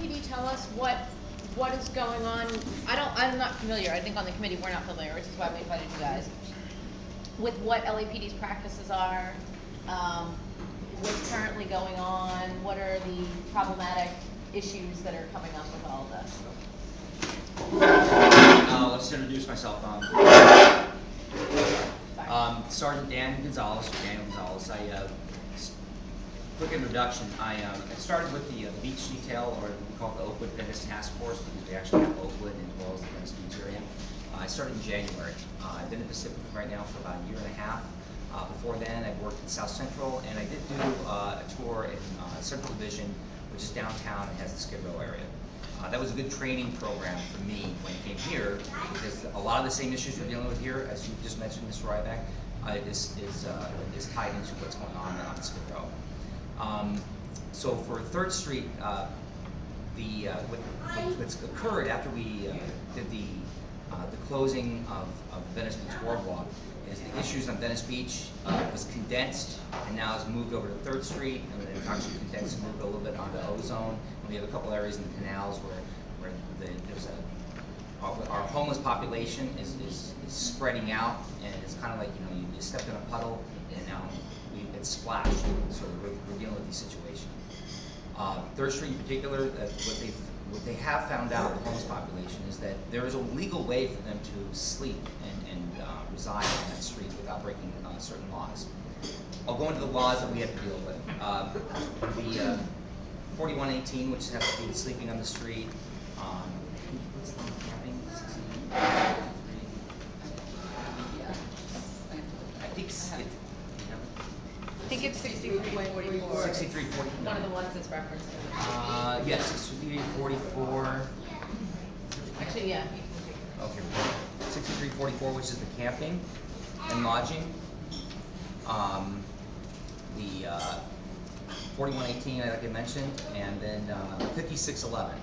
LAPD tell us what is going on? I'm not familiar. I think on the committee we're not familiar, which is why we invited you guys. With what LAPD's practices are, what's currently going on, what are the problematic issues that are coming up with all of this? Let's introduce myself. Sergeant Daniel Gonzalez. Quick introduction. I started with the beach detail, or we call it the Oakwood Venice Task Force, because we actually have Oakwood as well as the Venice Beach area. I started in January. I've been in Pacific right now for about a year and a half. Before then, I worked in South Central, and I did do a tour in Central Division, which is downtown and has the Skid Row area. That was a good training program for me when I came here, because a lot of the same issues we're dealing with here, as you just mentioned, Mr. Ryback, is tied into what's going on Skid Row. So for 3rd Street, what's occurred after we did the closing of Venice Beach Boardwalk is the issues on Venice Beach was condensed and now has moved over to 3rd Street, and then it actually condensed and moved a little bit onto Ozone. And we have a couple areas in the canals where there's our homeless population is spreading out, and it's kind of like, you know, you stepped in a puddle and now it's splashed. So we're dealing with these situations. 3rd Street in particular, what they have found out with the homeless population is that there is a legal way for them to sleep and reside on that street without breaking certain laws. I'll go into the laws that we have to deal with. The 4118, which has to do with sleeping on the street. What's the camping? I think it's 6344. 6344. One of the ones that's referenced. Yes, 6344. Actually, yeah. Okay. 6344, which is the camping and lodging. The 4118, like I mentioned, and then 5611,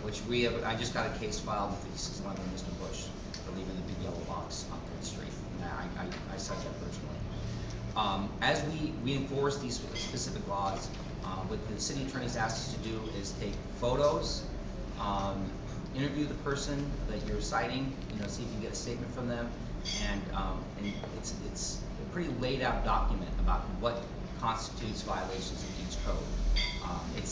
which we have. I just got a case filed with 5611, Mr. Bush, for leaving the big yellow box on 3rd Street. And I cite that personally. As we enforce these specific laws, what the city attorney's asked us to do is take photos, interview the person that you're citing, see if you can get a statement from them, and it's a pretty laid out document about what constitutes violations of each code. It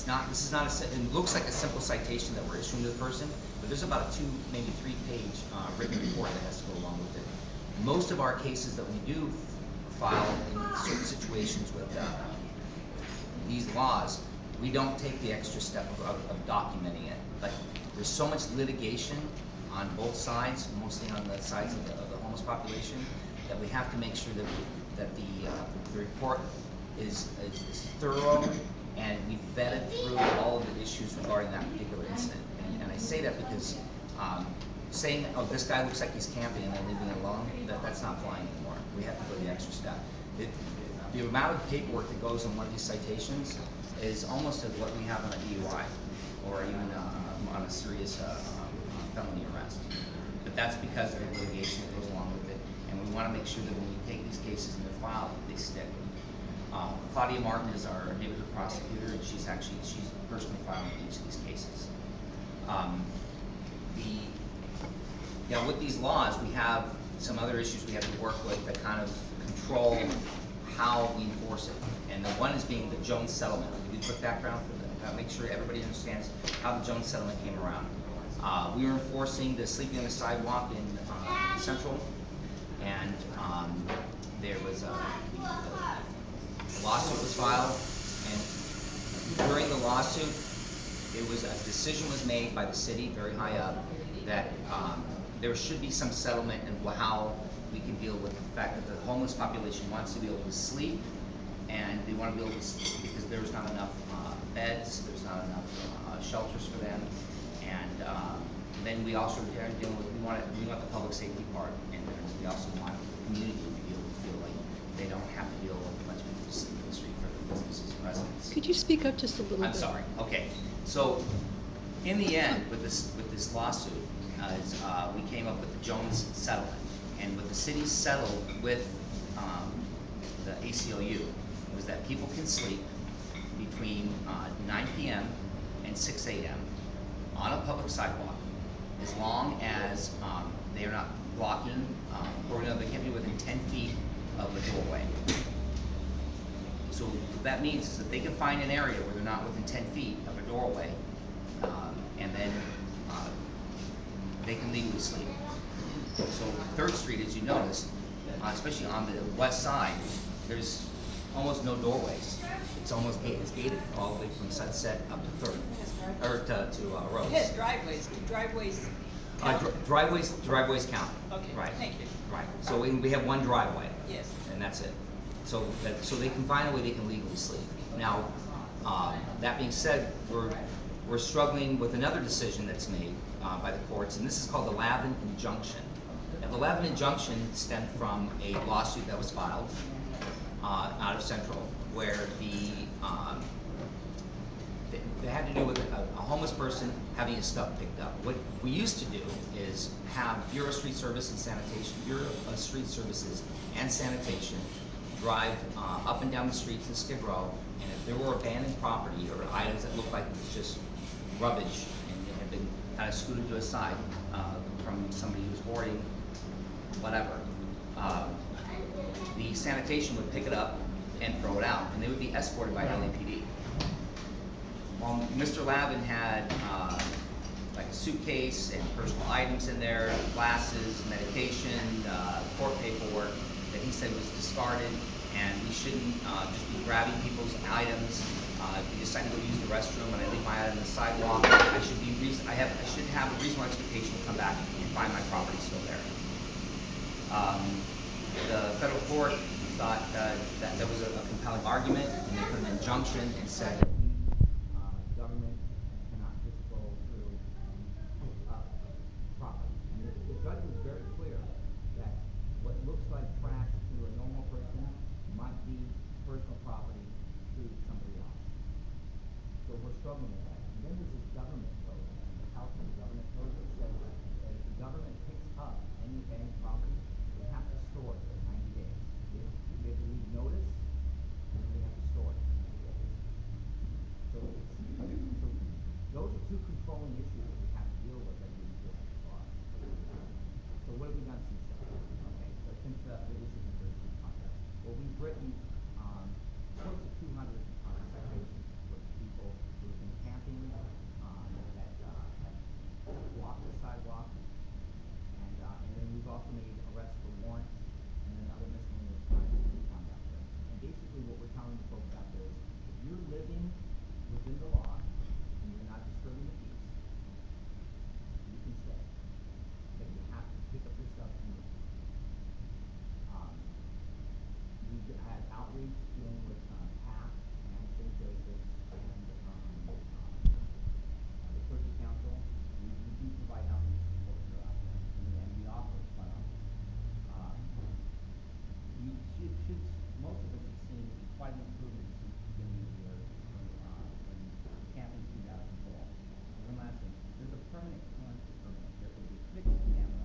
looks like a simple citation that we're issuing to the person, but there's about a 2, maybe 3-page written report that has to go along with it. Most of our cases that we do file in certain situations with these laws, we don't take the extra step of documenting it. But there's so much litigation on both sides, mostly on the sides of the homeless population, that we have to make sure that the report is thorough, and we've vetted through all of the issues regarding that particular incident. And I say that because saying, oh, this guy looks like he's camping and then leaving it alone, that's not flying anymore. We have to go the extra step. The amount of paperwork that goes on one of these citations is almost as what we have on a DUI, or even on a serious felony arrest. But that's because of the litigation that goes along with it, and we want to make sure that when we take these cases and they're filed, they stick. Claudia Martin is our neighborhood prosecutor, and she's personally filing each of these cases. With these laws, we have some other issues we have to work with that kind of control how we enforce it. And the one is being the Jones settlement. I'll give you a quick background for that. Make sure everybody understands how the Jones settlement came around. We were enforcing the sleeping on the sidewalk in Central, and there was a lawsuit was filed, and during the lawsuit, a decision was made by the city, very high up, that there should be some settlement in how we can deal with the fact that the homeless population wants to be able to sleep, and they want to be able to sleep because there's not enough beds, there's not enough shelters for them, and then we also are dealing with, we want the public safety part, and we also want the community to be able to feel like they don't have to deal with much people sleeping in the street for their businesses and residents. Could you speak up just a little bit? I'm sorry. Okay. So in the end, with this lawsuit, we came up with the Jones settlement, and what the city settled with the ACLU was that people can sleep between 9 p.m. and and 6 a.m. on a public sidewalk, as long as they are not blocking, or no, they can't be within 10 feet of a doorway. So what that means is that they can find an area where they're not within 10 feet of a doorway, and then they can legally sleep. So 3rd Street, as you noticed, especially on the west side, there's almost no doorways. It's almost it's gated all the way from Sunset up to 3rd, or to Rose. Yes, driveways. Driveways count. Okay, right. Thank you. Right. So we have one driveway. Yes. And that's it. So they can find a way they can legally sleep. Now, that being said, we're struggling with another decision that's made by the courts, and this is called the Lavin injunction. Now, the Lavin injunction stemmed from a lawsuit that was filed out of Central, where they had to do with a homeless person having his stuff picked up. What we used to do is have Bureau of Street Services and Sanitation drive up and down the streets in Skid Row, and if there were abandoned property or items that looked like it was just rubbish and it had been kind of scooted to a side from somebody who was hoarding, whatever, the sanitation would pick it up and throw it out, and they would be escorted by LAPD. Well, Mr. Lavin had like a suitcase and personal items in there, glasses, medication, court paperwork that he said was discarded, and we shouldn't just be grabbing people's items. If you decide to go use the restroom and I leave my item on the sidewalk, I should have a reasonable expectation to come back and find my property still there. The federal court thought that was a compelling argument, and they put an injunction and said that the government cannot just go through and pick up property. And the judge was very clear that what looks like trash to a normal person might be personal property to somebody else. So we're struggling with that. And then there's this government code, the California government code, that says that if the government picks up any abandoned property, they have to store it for 90 days. They have to leave notice, and then they have to store it for 90 days. So those are two controlling issues that we have to deal with as we enforce the law. So what have we done since then? Okay, so since the issue of the Street contract, well, we've written close to 200 citations for people who have been camping that blocked the sidewalk, and then we've also made arrests for warrants and then other miscellaneous crimes that we found out there. And basically, what we're telling the folks out there is, if you're living within the law and you're not disturbing the peace, you can stay. But you have to pick up your stuff and move. We've had outreach dealing with PAC and St. Joseph's and the Clergy Council. We do provide outreach to folks that are out there, and we offer most of us have seen quite an improvement since the beginning of the year when camping seemed out of control. And one last thing, there's a permanent currency permit. There will be fixed camera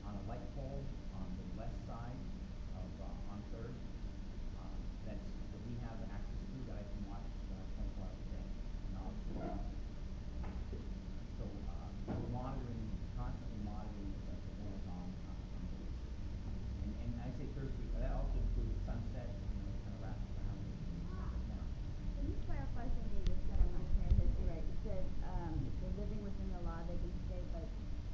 on a light pole on the west side of on 3rd that we have access to, that I can watch 24 hours a day. So we're constantly monitoring what's going on Venice. And I say 3rd Street, but that also includes Sunset, kind of wraps around now. Can you clarify for me, just that I'm not hearing this right? You said if they're living within the law, they can stay, but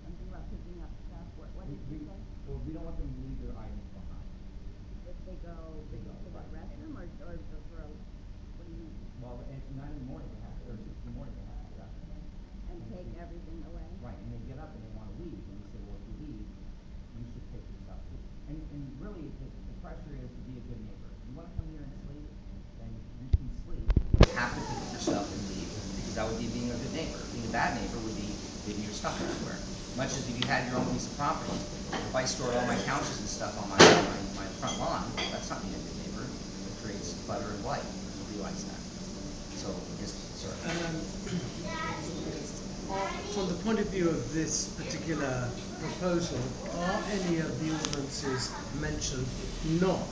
something about picking up stuff. What did you say? Well, we don't want them to leave their items behind. If they go to the restroom or the throat? What do you mean? Well, at 9 in the morning, or 6 in the morning, they have to stop. And take everything away? Right, and they get up and they want to leave, and we say, well, if you leave, you should take your stuff too. And really, the pressure is to be a good neighbor. If you want to come here and sleep, then you can sleep. You have to pick up your stuff and leave, because that would be being a good neighbor. Being a bad neighbor would be leaving your stuff everywhere. Much as if you had your own piece of property. If I stored all my couches and stuff on my front lawn, that's not being a good neighbor. It creates clutter and blight. You realize that. So, yes, sir. From the point of view of this particular proposal, are any of the ordinances mentioned not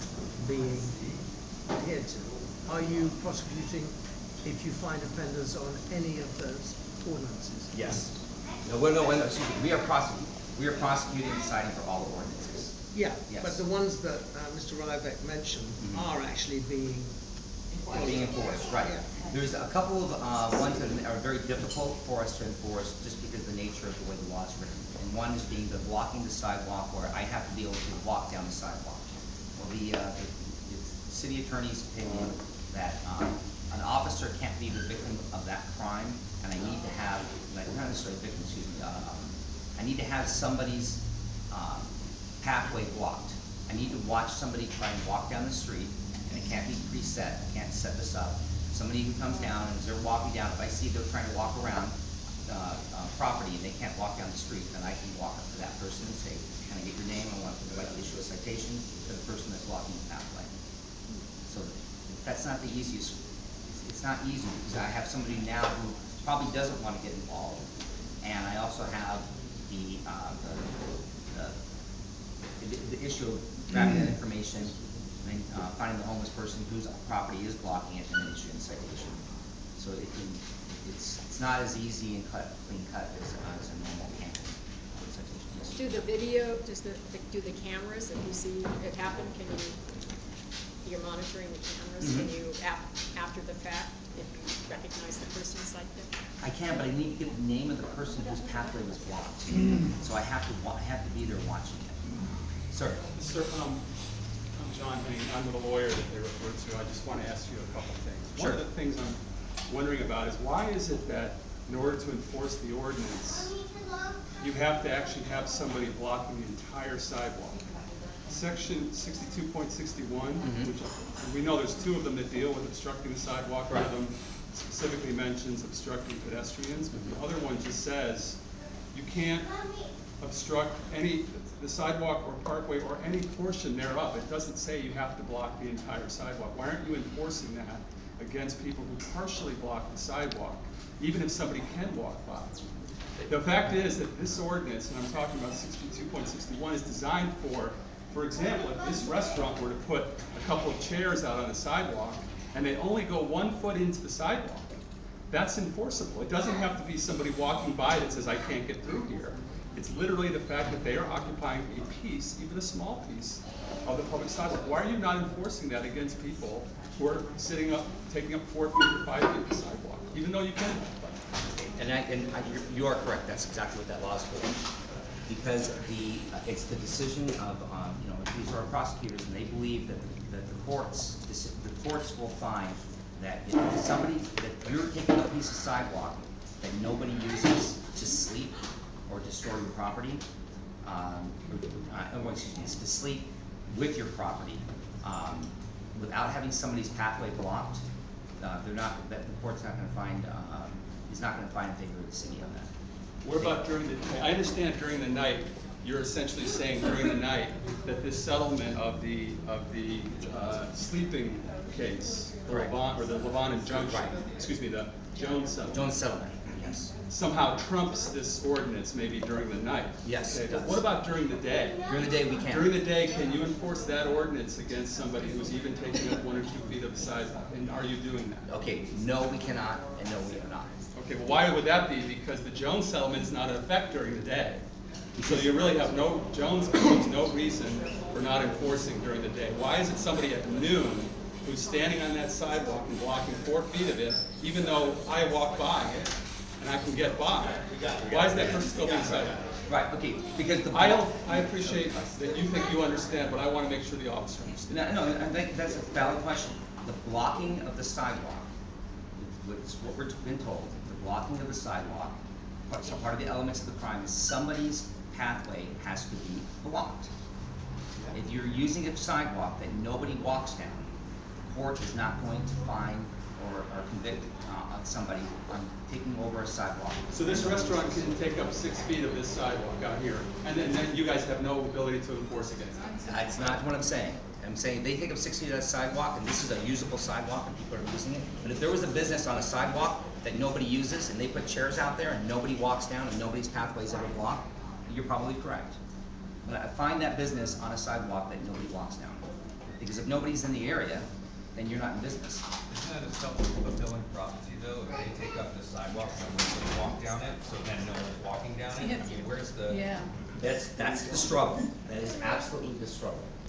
being adhered to? Are you prosecuting if you find offenders on any of those ordinances? Yes. Excuse me, we are prosecuting and citing for all the ordinances. Yeah, Yes. but the ones that Mr. Rybeck mentioned are actually being Being enforced, right. Yeah. There's a couple of ones that are very difficult for us to enforce just because of the nature of the way the law is written. And one is being the blocking the sidewalk, where I have to be able to walk down the sidewalk. Well, the city attorney's opinion that an officer can't be the victim of that crime, and I need to have, like, not necessarily victim, excuse me, I need to have somebody's pathway blocked. I need to watch somebody try and walk down the street, and it can't be preset, I can't set this up. Somebody who comes down, and as they're walking down, if I see they're trying to walk around property and they can't walk down the street, then I can walk up to that person and say, can I get your name? I would like to issue a citation to the person that's blocking the pathway. So that's not the easiest, it's not easy, because I have somebody now who probably doesn't want to get involved, and I also have the issue of grabbing that information and finding the homeless person whose property is blocking it and then issuing a citation. So it's not as easy and clean cut as a normal citation. Do the video, do the cameras, if you see it happen, you're monitoring the cameras, can you, after the fact, if you recognize the person's like that? I can, but I need to get the name of the person whose pathway was blocked. So I have to be there watching it. Sir. Sir, I'm John Henning. I'm the lawyer that they referred to. I just want to ask you a couple things. Sure. One of the things I'm wondering about is why is it that in order to enforce the ordinance, you have to actually have somebody blocking the entire sidewalk? Section 62.61, which we know there's two of them that deal with obstructing the sidewalk. One of them specifically mentions obstructing pedestrians, but the other one just says you can't obstruct the sidewalk or parkway or any portion thereof. It doesn't say you have to block the entire sidewalk. Why aren't you enforcing that against people who partially block the sidewalk, even if somebody can walk by? The fact is that this ordinance, and I'm talking about 62.61, is designed for example, if this restaurant were to put a couple of chairs out on the sidewalk and they only go 1 foot into the sidewalk, that's enforceable. It doesn't have to be somebody walking by that says, I can't get through here. It's literally the fact that they are occupying a piece, even a small piece, of the public sidewalk. Why are you not enforcing that against people who are taking up 4 feet or 5 feet of the sidewalk, even though you can? You are correct. That's exactly what that law is for. Because it's the decision of these are prosecutors, and they believe that the courts will find that if you're taking a piece of sidewalk that nobody uses to sleep or to store your property, to sleep with your property, without having somebody's pathway blocked, the court's not going to find is not going to find in favor of the city on that. What about during the day? I understand during the night, you're essentially saying during the night that this settlement of the sleeping case, the Levant injunction, excuse me, the Jones settlement. Jones settlement, yes. Somehow trumps this ordinance maybe during the night. Yes, okay, it does. But what about during the day? During the day we can. During the day, can you enforce that ordinance against somebody who's even taking up 1 or 2 feet of the sidewalk? And are you doing that? Okay, no we cannot, and no we are not. Okay, well why would that be? Because the Jones settlement is not in effect during the day. So you really have Jones gives no reason for not enforcing during the day. Why is it somebody at noon who's standing on that sidewalk and blocking 4 feet of it, even though I walk by and I can get by? Why is that person still being cited? Right, okay, because I appreciate that you think you understand, but I want to make sure the officer understands. No, I think that's a valid question. The blocking of the sidewalk, it's what we're been told, the blocking of the sidewalk, so part of the elements of the crime is somebody's pathway has to be blocked. If you're using a sidewalk that nobody walks down, the court is not going to fine or convict somebody on taking over a sidewalk. So this restaurant can take up 6 feet of this sidewalk out here, and then you guys have no ability to enforce against that? That's not what I'm saying. I'm saying they take up 6 feet of that sidewalk, and this is a usable sidewalk, and people are using it. But if there was a business on a sidewalk that nobody uses, and they put chairs out there, and nobody walks down, and nobody's pathway is ever blocked, you're probably correct. But I find that business on a sidewalk that nobody walks down. Because if nobody's in the area, then you're not in business. Isn't that a self-fulfilling prophecy though, if they take up the sidewalk, someone's gonna walk down it, so then no one's walking down it? I mean, where's the? Yeah. That's the struggle. That is absolutely the struggle.